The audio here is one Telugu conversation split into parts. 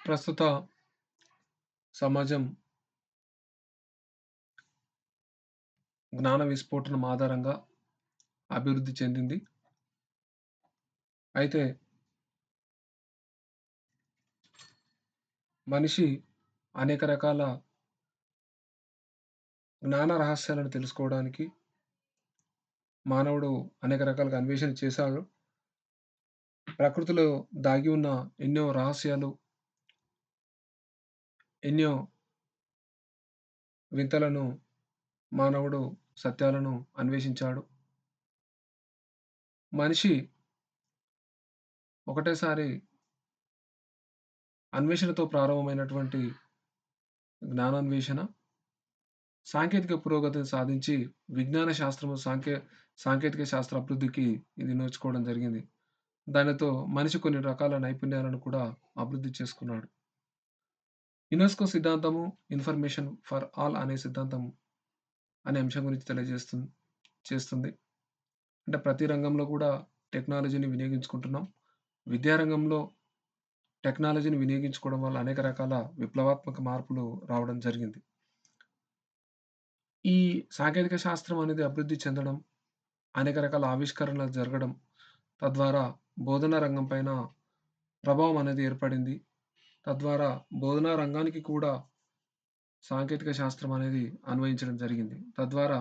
ప్రస్తుత సమాజం జ్ఞాన విస్ఫోటనం ఆధారంగా అభివృద్ధి చెందింది. అయితే మనిషి అనేక రకాల జ్ఞాన రహస్యాలను తెలుసుకోవడానికి మానవుడు అనేక రకాలుగా అన్వేషణ చేశాడు. ప్రకృతిలో దాగి ఉన్న ఎన్నో రహస్యాలు, ఎన్నో వింతలను మానవుడు సత్యాలను అన్వేషించాడు. మనిషి ఒకటేసారి అన్వేషణతో ప్రారంభమైనటువంటి జ్ఞానాన్వేషణ సాంకేతిక పురోగతిని సాధించి విజ్ఞాన శాస్త్రము సాంకేతిక శాస్త్ర అభివృద్ధికి ఇది నోచుకోవడం జరిగింది. దానితో మనిషి కొన్ని రకాల నైపుణ్యాలను కూడా అభివృద్ధి చేసుకున్నాడు. యునెస్కో సిద్ధాంతము ఇన్ఫర్మేషన్ ఫర్ ఆల్ అనే సిద్ధాంతం అనే అంశం గురించి చేస్తుంది. అంటే ప్రతి రంగంలో కూడా టెక్నాలజీని వినియోగించుకుంటున్నాం. విద్యారంగంలో టెక్నాలజీని వినియోగించుకోవడం వల్ల అనేక రకాల విప్లవాత్మక మార్పులు రావడం జరిగింది. ఈ సాంకేతిక శాస్త్రం అనేది అభివృద్ధి చెందడం, అనేక రకాల ఆవిష్కరణలు జరగడం, తద్వారా బోధనా రంగం పైన ప్రభావం అనేది ఏర్పడింది. తద్వారా బోధనా రంగానికి కూడా సాంకేతిక శాస్త్రం అనేది అన్వయించడం జరిగింది. తద్వారా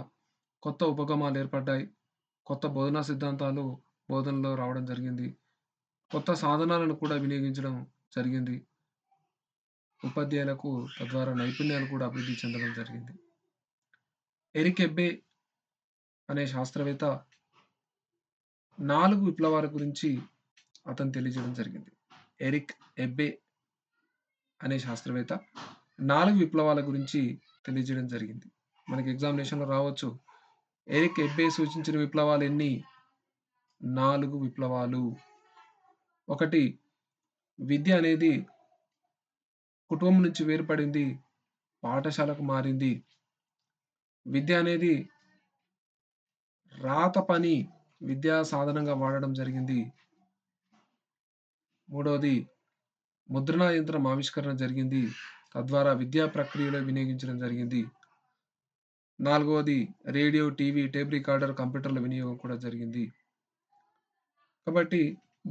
కొత్త ఉపగమాలు ఏర్పడ్డాయి. కొత్త బోధనా సిద్ధాంతాలు బోధనలో రావడం జరిగింది. కొత్త సాధనాలను కూడా వినియోగించడం జరిగింది. ఉపాధ్యాయులకు తద్వారా నైపుణ్యాలు కూడా అభివృద్ధి చెందడం జరిగింది. ఎరిక్ ఎబ్బే అనే శాస్త్రవేత్త 4 విప్లవాల గురించి అతను తెలియజేయడం జరిగింది. ఎరిక్ ఎబ్బే అనే శాస్త్రవేత్త 4 విప్లవాల గురించి తెలియజేయడం జరిగింది. మనకి ఎగ్జామినేషన్‌లో రావచ్చు. ఎరిక్ ఎబ్బే సూచించిన విప్లవాలు ఎన్ని? 4 విప్లవాలు. 1 విద్య అనేది కుటుంబం నుంచి వేరుపడింది. పాఠశాలకు మారింది. విద్య అనేది రాత పని విద్యా సాధనంగా వాడడం జరిగింది. మూడోది ముద్రణా యంత్రం ఆవిష్కరణ జరిగింది. తద్వారా విద్యా ప్రక్రియలో వినియోగించడం జరిగింది. నాలుగవది రేడియో, టీవీ, టేప్ రికార్డర్, కంప్యూటర్ల వినియోగం కూడా జరిగింది. కాబట్టి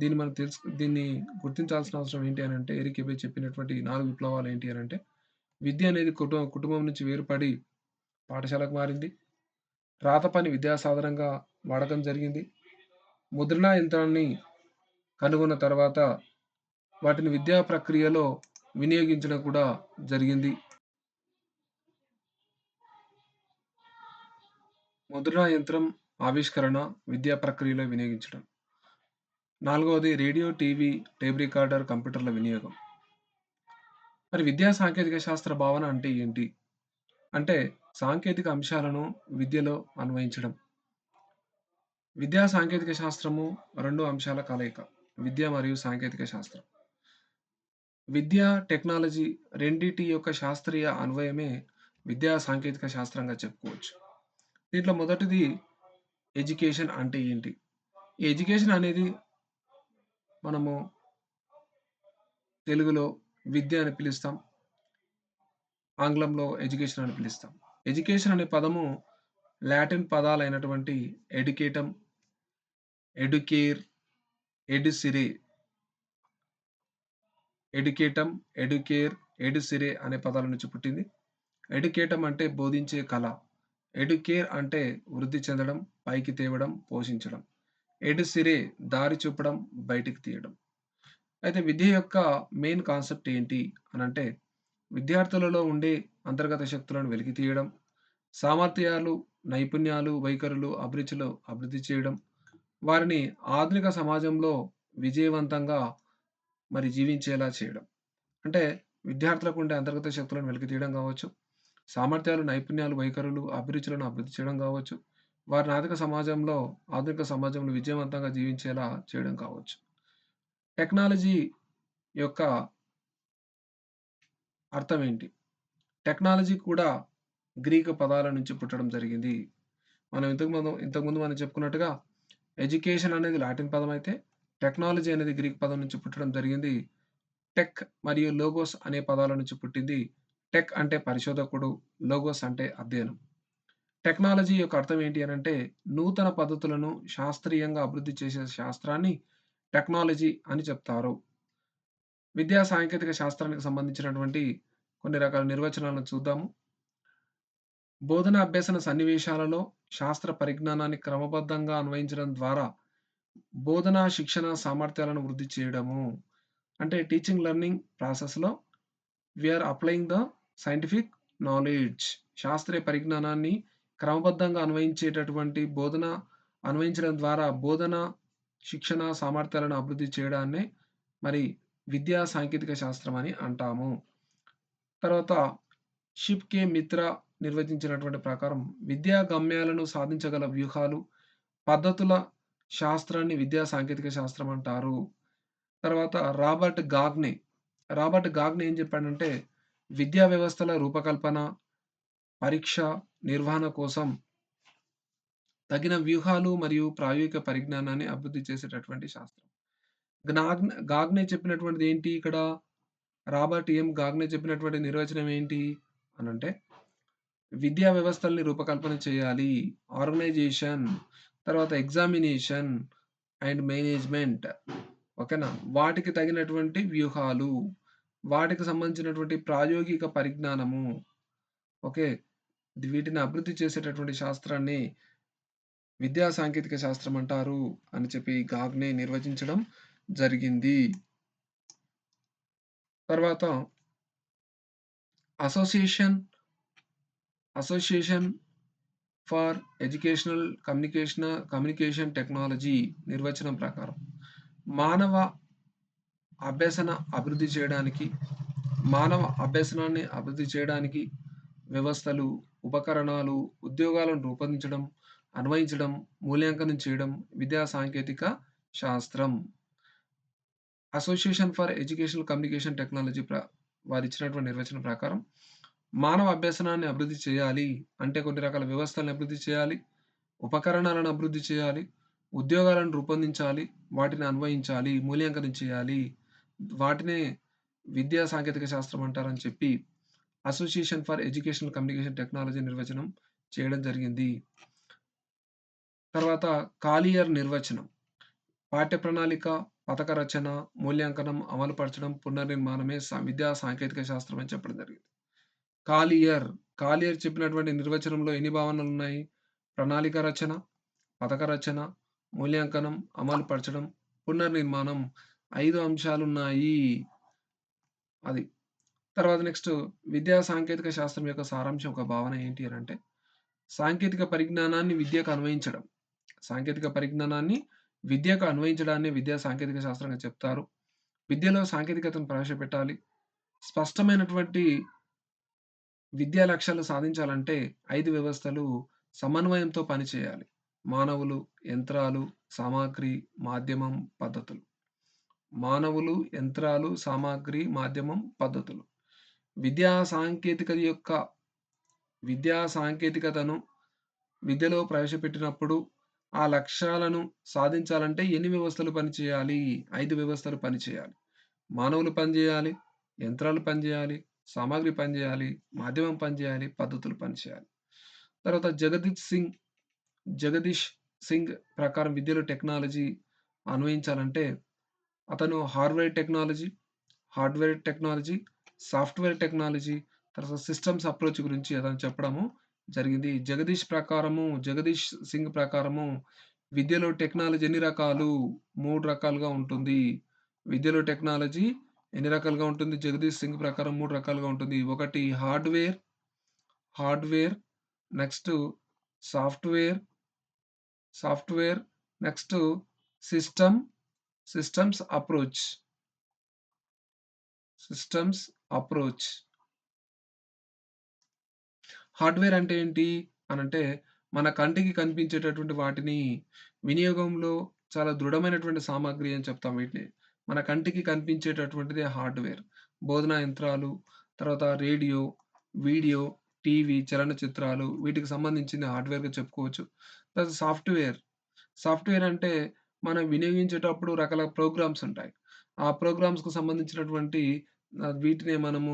దీన్ని గుర్తించాల్సిన అవసరం ఏంటి అనంటే ఎరిక్ ఎబే చెప్పినటువంటి 4 విప్లవాలు ఏంటి అనంటే విద్య అనేది కుటుంబం నుంచి వేరుపడి పాఠశాలకు మారింది. రాత పని విద్యా సాధనంగా వాడకం జరిగింది. ముద్రణా యంత్రాన్ని కనుగొన్న తర్వాత వాటిని విద్యా ప్రక్రియలో వినియోగించడం కూడా జరిగింది. ముద్రణా యంత్రం ఆవిష్కరణ విద్యా ప్రక్రియలో వినియోగించడం. నాలుగవది రేడియో, టీవీ, టేప్ రికార్డర్, కంప్యూటర్ల వినియోగం. మరి విద్యా సాంకేతిక శాస్త్ర భావన అంటే ఏంటి? అంటే సాంకేతిక అంశాలను విద్యలో అన్వయించడం. విద్యా సాంకేతిక శాస్త్రము 2 అంశాల కలయిక. విద్య మరియు సాంకేతిక శాస్త్రం. విద్య, టెక్నాలజీ రెండిటి యొక్క శాస్త్రీయ అన్వయమే విద్యా సాంకేతిక శాస్త్రంగా చెప్పుకోవచ్చు. దీంట్లో మొదటిది ఎడ్యుకేషన్ అంటే ఏంటి? ఈ ఎడ్యుకేషన్ అనేది మనము తెలుగులో విద్య అని పిలుస్తాం. ఆంగ్లంలో ఎడ్యుకేషన్ అని పిలుస్తాం. ఎడ్యుకేషన్ అనే పదము లాటిన్ పదాలైనటువంటి ఎడ్యుకేటమ్, ఎడ్యుకేర్, ఎడ్యుసిరే, ఎడ్యుకేటమ్, ఎడ్యుకేర్, ఎడ్యుసిరే అనే పదాల నుంచి పుట్టింది. ఎడ్యుకేటమ్ అంటే బోధించే కళ. ఎడ్యుకేర్ అంటే వృద్ధి చెందడం, పైకి తేవడం, పోషించడం. ఎడ్యుసిరే దారి చూపడం, బయటికి తీయడం. అయితే విద్య యొక్క మెయిన్ కాన్సెప్ట్ ఏంటి అనంటే విద్యార్థులలో ఉండే అంతర్గత శక్తులను వెలికి తీయడం, సామర్థ్యాలు, నైపుణ్యాలు, వైఖరులు, అభిరుచులు అభివృద్ధి చేయడం, వారిని ఆధునిక సమాజంలో విజయవంతంగా జీవించేలా చేయడం. అంటే విద్యార్థులకు ఉండే అంతర్గత శక్తులను వెలికి తీయడం కావచ్చు, సామర్థ్యాలు, నైపుణ్యాలు, వైఖరులు, అభిరుచులను అభివృద్ధి చేయడం కావచ్చు, వారిని ఆధునిక సమాజంలో విజయవంతంగా జీవించేలా చేయడం కావచ్చు. టెక్నాలజీ యొక్క అర్థం ఏంటి? టెక్నాలజీ కూడా గ్రీకు పదాల నుంచి పుట్టడం జరిగింది. మనం ఇంతకుముందు మనం చెప్పుకున్నట్టుగా ఎడ్యుకేషన్ అనేది లాటిన్ పదం అయితే, టెక్నాలజీ అనేది గ్రీక్ పదం నుంచి పుట్టడం జరిగింది. టెక్ మరియు లోగోస్ అనే పదాల నుంచి పుట్టింది. టెక్ అంటే పరిశోధకుడు, లోగోస్ అంటే అధ్యయనం. టెక్నాలజీ యొక్క అర్థం ఏంటి అనంటే, నూతన పద్ధతులను శాస్త్రీయంగా అభివృద్ధి చేసే శాస్త్రాన్ని టెక్నాలజీ అని చెప్తారు. విద్యా సాంకేతిక శాస్త్రానికి సంబంధించినటువంటి కొన్ని రకాల నిర్వచనాలను చూద్దాము. బోధన అభ్యసన సన్నివేశాలలో శాస్త్ర పరిజ్ఞానాన్ని క్రమబద్ధంగా అన్వయించడం ద్వారా బోధనా, శిక్షణ సామర్థ్యాలను వృద్ధి చేయడము. అంటే టీచింగ్ లెర్నింగ్ ప్రాసెస్‌లో we are applying the scientific knowledge. శాస్త్రీయ పరిజ్ఞానాన్ని క్రమబద్ధంగా అన్వయించేటటువంటి బోధన అన్వయించడం ద్వారా బోధన, శిక్షణ సామర్థ్యాలను అభివృద్ధి చేయడాన్నే మరి విద్యా సాంకేతిక శాస్త్రం అని అంటాము. తర్వాత షిప్ కే మిత్రా నిర్వచించినటువంటి ప్రకారం విద్యా గమ్యాలను సాధించగల వ్యూహాలు, పద్ధతుల శాస్త్రాన్ని విద్యా సాంకేతిక శాస్త్రం అంటారు. తర్వాత రాబర్ట్ గాగ్నే ఏం చెప్పాడంటే, విద్యా వ్యవస్థల రూపకల్పన, పరీక్ష, నిర్వహణ కోసం తగిన వ్యూహాలు మరియు ప్రాయోగిక పరిజ్ఞానాన్ని అభివృద్ధి చేసేటటువంటి శాస్త్రం. గాగ్నే చెప్పినటువంటిది ఏంటి ఇక్కడ? గాగ్నే చెప్పినటువంటి నిర్వచనం ఏంటి అనంటే, విద్యా వ్యవస్థల్ని రూపకల్పన చేయాలి. ఆర్గనైజేషన్, తర్వాత ఎగ్జామినేషన్ అండ్ మేనేజ్‌మెంట్. ఓకేనా? వాటికి తగినటువంటి వ్యూహాలు, వాటికి సంబంధించినటువంటి ప్రాయోగిక పరిజ్ఞానము. ఓకే. వీటిని అభివృద్ధి చేసేటటువంటి శాస్త్రాన్ని విద్యా సాంకేతిక శాస్త్రం అంటారు అని చెప్పి గాగ్నే నిర్వచించడం జరిగింది. తర్వాత association association for educational communication technology నిర్వచనం ప్రకారం మానవ అభ్యసన అభివృద్ధి చేయడానికి మానవ అభ్యసనాన్ని అభివృద్ధి చేయడానికి వ్యవస్థలు, ఉపకరణాలు, ఉద్యోగాలను రూపొందించడం, అన్వయించడం, మూల్యాంకనం చేయడం విద్యా సాంకేతిక శాస్త్రం. Association for educational communication technology వారిచ్చినటువంటి నిర్వచనం ప్రకారం మానవ అభ్యసనాన్ని అభివృద్ధి చేయాలి అంటే కొన్ని రకాల వ్యవస్థలను అభివృద్ధి చేయాలి, ఉపకరణాలను అభివృద్ధి చేయాలి, ఉద్యోగాలను రూపొందించాలి, వాటిని అన్వయించాలి, మూల్యాంకనం చేయాలి. వాటినే విద్యా సాంకేతిక శాస్త్రం అంటారని చెప్పి association for educational communication technology నిర్వచనం చేయడం జరిగింది. తర్వాత కాలియర్ నిర్వచనం. పాఠ్య ప్రణాళిక, పథక రచన, మూల్యాంకనం, అమలుపరచడం, పునర్నిర్మాణమే విద్యా సాంకేతిక శాస్త్రం అని చెప్పడం జరిగింది. కాలియర్ చెప్పినటువంటి నిర్వచనంలో ఎన్ని భావనలున్నాయి? ప్రణాళిక రచన, పథక రచన, మూల్యాంకనం, అమలుపరచడం, పునర్నిర్మాణం 5 అంశాలున్నాయి. అది. తర్వాత నెక్స్ట్ విద్యా సాంకేతిక శాస్త్రం యొక్క సారాంశం ఒక భావన ఏంటి అనంటే, సాంకేతిక పరిజ్ఞానాన్ని విద్యకు అన్వయించడం. సాంకేతిక పరిజ్ఞానాన్ని విద్యకు అన్వయించడాన్ని విద్యా సాంకేతిక శాస్త్రంగా చెప్తారు. విద్యలో సాంకేతికతను ప్రవేశపెట్టాలి. స్పష్టమైనటువంటి విద్యా లక్ష్యాలు సాధించాలంటే 5 వ్యవస్థలు సమన్వయంతో పనిచేయాలి. మానవులు, యంత్రాలు, సామాగ్రి, మాధ్యమం, పద్ధతులు. మానవులు, యంత్రాలు, సామాగ్రి, మాధ్యమం, పద్ధతులు. విద్యా సాంకేతికత యొక్క విద్యా సాంకేతికతను విద్యలో ప్రవేశపెట్టినప్పుడు ఆ లక్ష్యాలను సాధించాలంటే ఎన్ని వ్యవస్థలు పనిచేయాలి? 5 వ్యవస్థలు పనిచేయాలి. మానవులు పనిచేయాలి, యంత్రాలు పనిచేయాలి, సామాగ్రి పనిచేయాలి, మాధ్యమం పనిచేయాలి, పద్ధతులు పనిచేయాలి. తర్వాత జగదీష్ సింగ్ ప్రకారం విద్యలో టెక్నాలజీ అన్వయించాలంటే అతను హార్డ్‌వేర్ టెక్నాలజీ, సాఫ్ట్‌వేర్ టెక్నాలజీ, తర్వాత సిస్టమ్స్ అప్రోచ్ గురించి అతను చెప్పడము జరిగింది. జగదీష్ సింగ్ ప్రకారము విద్యలో టెక్నాలజీ ఎన్ని రకాలు? 3 రకాలుగా ఉంటుంది. విద్యలో టెక్నాలజీ ఎన్ని రకాలుగా ఉంటుంది? జగదీష్ సింగ్ ప్రకారం 3 రకాలుగా ఉంటుంది. ఒకటి hardware next software next system systems approach. Systems approach. Hardware అంటే ఏంటి అనంటే, మన కంటికి కనిపించేటటువంటి వాటిని వినియోగంలో చాలా దృఢమైనటువంటి సామాగ్రి అని చెప్తాం వీటిని. మన కంటికి కనిపించేటటువంటిదే హార్డ్‌వేర్. బోధనా యంత్రాలు, తర్వాత రేడియో, వీడియో, టీవీ, చలనచిత్రాలు వీటికి సంబంధించింది హార్డ్‌వేర్‌గా చెప్పుకోవచ్చు. తర్వాత సాఫ్ట్‌వేర్ అంటే మనం వినియోగించేటప్పుడు రకాల ప్రోగ్రామ్స్ ఉంటాయి. ఆ ప్రోగ్రామ్స్‌కు సంబంధించినటువంటి వీటినే మనము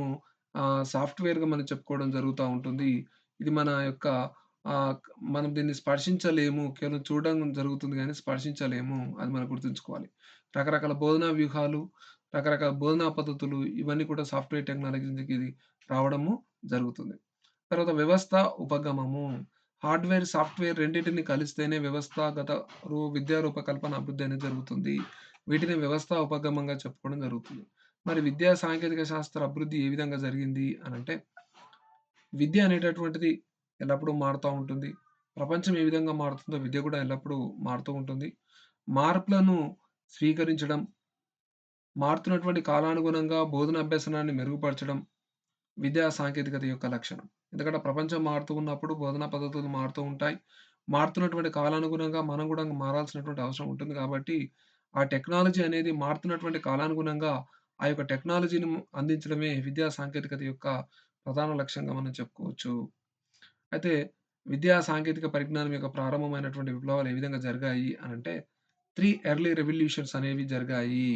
సాఫ్ట్‌వేర్‌గా మనం చెప్పుకోవడం జరుగుతా ఉంటుంది. ఇది మన యొక్క ఆహ్, క్ మనం దీన్ని స్పర్శించలేము. కేవలం చూడడం జరుగుతుంది గానీ స్పర్శించలేము. అది మనం గుర్తుంచుకోవాలి. రకరకాల బోధనా వ్యూహాలు, రకరకాల బోధనా పద్ధతులు ఇవన్నీ కూడా సాఫ్ట్‌వేర్ టెక్నాలజీ నుంచి ఇది రావడము జరుగుతుంది. తర్వాత వ్యవస్థ ఉపగమము. హార్డ్‌వేర్, సాఫ్ట్‌వేర్ రెండిటిని కలిస్తేనే వ్యవస్థాగత విద్యా రూపకల్పన అభివృద్ధి అనేది జరుగుతుంది. వీటిని వ్యవస్థ ఉపగమంగా చెప్పుకోవడం జరుగుతుంది. మరి విద్యా సాంకేతిక శాస్త్ర అభివృద్ధి ఏ విధంగా జరిగింది అనంటే, విద్య అనేటటువంటిది ఎల్లప్పుడూ మారుతా ఉంటుంది. ప్రపంచం ఏ విధంగా మారుతుందో విద్య కూడా ఎల్లప్పుడూ మారుతూ ఉంటుంది. మార్పులను స్వీకరించడం, మారుతున్నటువంటి కాలానుగుణంగా బోధన అభ్యసనాన్ని మెరుగుపరచడం విద్యా సాంకేతికత యొక్క లక్షణం. ఎందుకంటే ప్రపంచం మారుతూ ఉన్నప్పుడు బోధనా పద్ధతులు మారుతూ ఉంటాయి. మారుతున్నటువంటి కాలానుగుణంగా మనం గూడా మారాల్సినటువంటి అవసరం ఉంటుంది కాబట్టి, ఆ టెక్నాలజీ అనేది మారుతున్నటువంటి కాలానుగుణంగా ఆ యొక్క టెక్నాలజీని అందించడమే విద్యా సాంకేతికత యొక్క ప్రధాన లక్ష్యంగా మనం చెప్పుకోవచ్చు. అయితే విద్యా సాంకేతిక పరిజ్ఞానం యొక్క ప్రారంభమైనటువంటి విప్లవాలు ఏ విధంగా జరిగాయి అనంటే 3 ఎర్లీ రెవల్యూషన్స్ అనేవి జరిగాయి.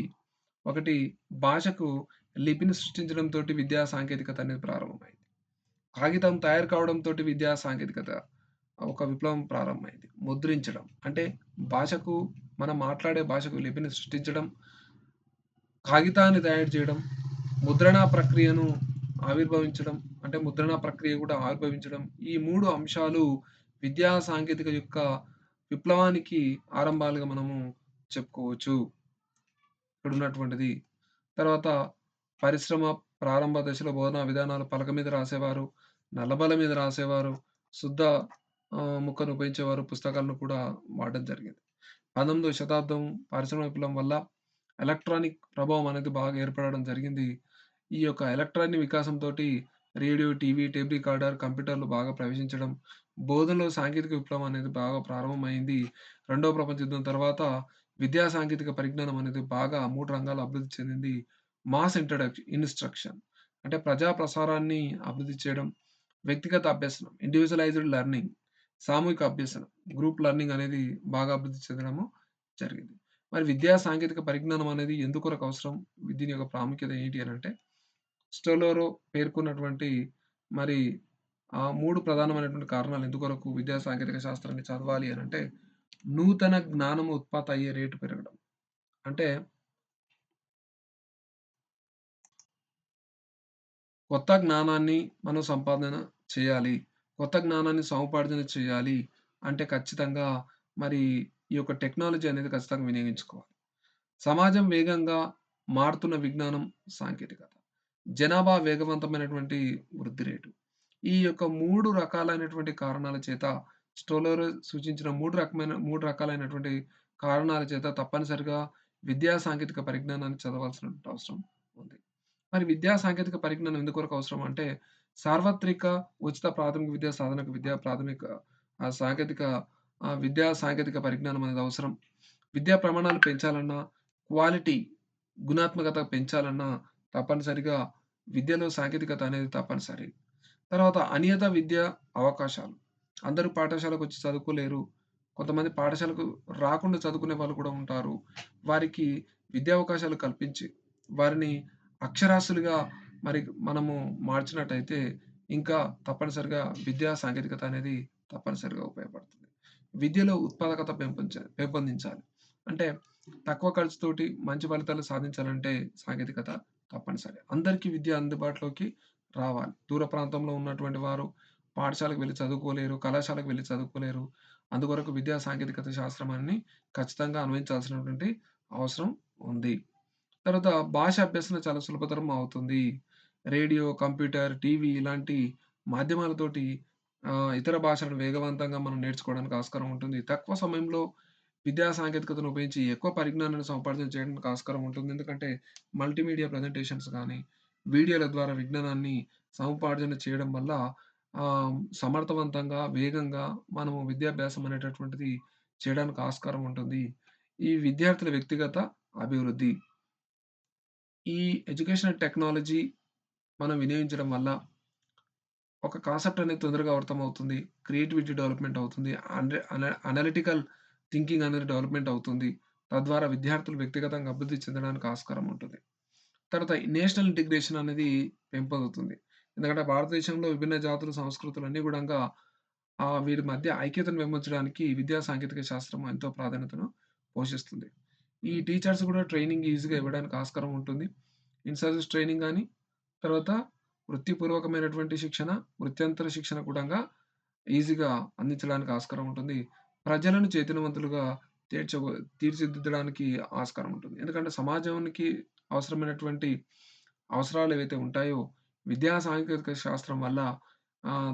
ఒకటి భాషకు లిపిని సృష్టించడంతోటి విద్యా సాంకేతికత అనేది ప్రారంభమైంది. కాగితం తయారు కావడంతోటి విద్యా సాంకేతికత ఒక విప్లవం ప్రారంభమైంది. ముద్రించడం అంటే భాషకు మనం మాట్లాడే భాషకు లిపిని సృష్టించడం, కాగితాన్ని తయారు చేయడం, ముద్రణా ప్రక్రియను ఆవిర్భవించడం అంటే ముద్రణా ప్రక్రియ కూడా ఆవిర్భవించడం. ఈ 3 అంశాలు విద్యా సాంకేతిక యొక్క విప్లవానికి ఆరంభాలుగా మనము చెప్పుకోవచ్చు. ఇక్కడున్నటువంటిది. తర్వాత పరిశ్రమ ప్రారంభ దశలో బోధనా విధానాలు పలక మీద రాసేవారు. నల్లబల్ల మీద రాసేవారు. శుద్ధ ముక్కను ఉపయోగించేవారు. పుస్తకాలను కూడా వాడడం జరిగింది. 19వ శతాబ్దం పారిశ్రామిక విప్లవం వల్ల ఎలక్ట్రానిక్ ప్రభావం అనేది బాగా ఏర్పడడం జరిగింది. ఈ యొక్క ఎలక్ట్రానిక్ వికాసంతోటి రేడియో, టీవీ, టేప్ రికార్డర్, కంప్యూటర్లు బాగా ప్రవేశించడం, బోధనలో సాంకేతిక విప్లవం అనేది బాగా ప్రారంభమైంది. రెండవ ప్రపంచ యుద్ధం తర్వాత విద్యా సాంకేతిక పరిజ్ఞానం అనేది బాగా 3 రంగాల్లో అభివృద్ధి చెందింది. మాస్ ఇన్‌స్ట్రక్షన్ అంటే ప్రజా ప్రసారాన్ని అభివృద్ధి చేయడం, వ్యక్తిగత అభ్యసనం ఇండివిడ్యువలైజ్డ్ లెర్నింగ్, సామూహిక అభ్యసనం గ్రూప్ లెర్నింగ్ అనేది బాగా అభివృద్ధి చెందడము జరిగింది. మరి విద్యా సాంకేతిక పరిజ్ఞానం అనేది ఎందుకొరకు అవసరం? దీని యొక్క ప్రాముఖ్యత ఏంటి అనంటే, స్టోలోరో పేర్కొన్నటువంటి మరి 3 ప్రధానమైనటువంటి కారణాలు ఎందుకొరకు విద్యా సాంకేతిక శాస్త్రాన్ని చదవాలి అనంటే, నూతన జ్ఞానం ఉత్పత్తి అయ్యే రేటు పెరగడం. అంటే కొత్త జ్ఞానాన్ని మనం సంపాదన చేయాలి. కొత్త జ్ఞానాన్ని సముపార్జన చేయాలి అంటే ఖచ్చితంగా మరి ఈ యొక్క టెక్నాలజీ అనేది ఖచ్చితంగా వినియోగించుకోవాలి. సమాజం వేగంగా మారుతున్న విజ్ఞానం, సాంకేతికత. జనాభా వేగవంతమైనటువంటి వృద్ధి రేటు. ఈ యొక్క 3 రకాలైనటువంటి కారణాల చేత స్టోలోర్ సూచించిన 3 రకాలైనటువంటి కారణాల చేత తప్పనిసరిగా విద్యా సాంకేతిక పరిజ్ఞానాన్ని చదవాల్సినటువంటి అవసరం ఉంది. మరి విద్యా సాంకేతిక పరిజ్ఞానం ఎందుకొరకు అవసరం అంటే, సార్వత్రిక ఉచిత ప్రాథమిక విద్యా సాధనకు విద్యా ప్రాథమిక సాంకేతిక విద్యా సాంకేతిక పరిజ్ఞానం అనేది అవసరం. విద్యా ప్రమాణాలు పెంచాలన్నా, క్వాలిటీ గుణాత్మకత పెంచాలన్నా తప్పనిసరిగా విద్యలో సాంకేతికత అనేది తప్పనిసరి. తర్వాత అనియత విద్య అవకాశాలు. అందరూ పాఠశాలకొచ్చి చదువుకోలేరు. కొంతమంది పాఠశాలకు రాకుండా చదువుకునే వాళ్ళు కూడా ఉంటారు. వారికి విద్యా అవకాశాలు కల్పించి, వారిని అక్షరాస్యులుగా మరి మనము మార్చినట్టయితే, ఇంకా తప్పనిసరిగా విద్యా సాంకేతికత అనేది తప్పనిసరిగా ఉపయోగపడుతుంది. విద్యలో ఉత్పాదకత పెంపొందించాలి. అంటే తక్కువ ఖర్చుతోటి మంచి ఫలితాలు సాధించాలంటే సాంకేతికత తప్పనిసరి. అందరికీ విద్య అందుబాటులోకి రావాలి. దూర ప్రాంతంలో ఉన్నటువంటి వారు పాఠశాలకు వెళ్లి చదువుకోలేరు, కళాశాలకు వెళ్లి చదువుకోలేరు. అందుకొరకు విద్యా సాంకేతికత శాస్త్రమాన్ని ఖచ్చితంగా అన్వయించాల్సినటువంటి అవసరం ఉంది. తర్వాత భాష అభ్యసన చాలా సులభతరం అవుతుంది. రేడియో, కంప్యూటర్, టీవీ ఇలాంటి మాధ్యమాలతోటి ఇతర భాషలను వేగవంతంగా మనం నేర్చుకోవడానికి ఆస్కారం ఉంటుంది. తక్కువ సమయంలో విద్యా సాంకేతికతను ఉపయోగించి ఎక్కువ పరిజ్ఞానాన్ని సముపార్జన చేయడానికి ఆస్కారం ఉంటుంది. ఎందుకంటే మల్టీమీడియా ప్రజెంటేషన్స్ గానీ, వీడియోల ద్వారా విజ్ఞానాన్ని సముపార్జన చేయడం వల్ల సమర్థవంతంగా, వేగంగా మనము విద్యాభ్యాసం అనేటటువంటిది చేయడానికి ఆస్కారం ఉంటుంది. ఈ విద్యార్థుల వ్యక్తిగత అభివృద్ధి. ఈ ఎడ్యుకేషనల్ టెక్నాలజీ మనం వినియోగించడం వల్ల ఒక కాన్సెప్ట్ అనేది తొందరగా అర్థమవుతుంది. క్రియేటివిటీ డెవలప్‌మెంట్ అవుతుంది. అనలిటికల్ థింకింగ్ అనేది డెవలప్‌మెంట్ అవుతుంది. తద్వారా విద్యార్థులు వ్యక్తిగతంగా అభివృద్ధి చెందడానికి ఆస్కారం ఉంటుంది. తర్వాత ఈ నేషనల్ ఇంటిగ్రేషన్ అనేది పెంపొందుతుంది. ఎందుకంటే భారతదేశంలో విభిన్న జాతులు, సంస్కృతులు అన్నీ గూడంగా వీరి మధ్య ఐక్యతను పెంపొంచడానికి విద్యా సాంకేతిక శాస్త్రం ఎంతో ప్రాధాన్యతను పోషిస్తుంది. ఈ టీచర్స్ గూడా ట్రైనింగ్ ఈజీగా ఇవ్వడానికి ఆస్కారం ఉంటుంది. ఇన్ సర్వీస్ ట్రైనింగ్ గాని, తర్వాత వృత్తిపూర్వకమైనటువంటి శిక్షణ, వృత్యంతర శిక్షణ కూడంగా ఈజీగా అందించడానికి ఆస్కారం ఉంటుంది. ప్రజలను చైతన్యవంతులుగా తీర్చగొ తీర్చిదిద్దడానికి ఆస్కారం ఉంటుంది. ఎందుకంటే సమాజానికి అవసరమైనటువంటి అవసరాలేవైతే ఉంటాయో, విద్యా సాంకేతిక శాస్త్రం వల్ల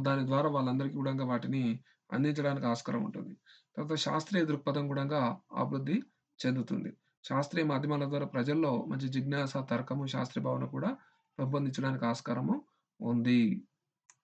దాని ద్వారా వాళ్ళందరికీ గూడంగా వాటిని అందించడానికి ఆస్కారం ఉంటుంది. తర్వాత శాస్త్రీయ దృక్పథం గూడంగా అభివృద్ధి చెందుతుంది. శాస్త్రీయ మాధ్యమాల ద్వారా ప్రజల్లో మంచి జిజ్ఞాస, తర్కము, శాస్త్రీయ భావన కూడా పెంపొందించడానికి ఆస్కారము ఉంది.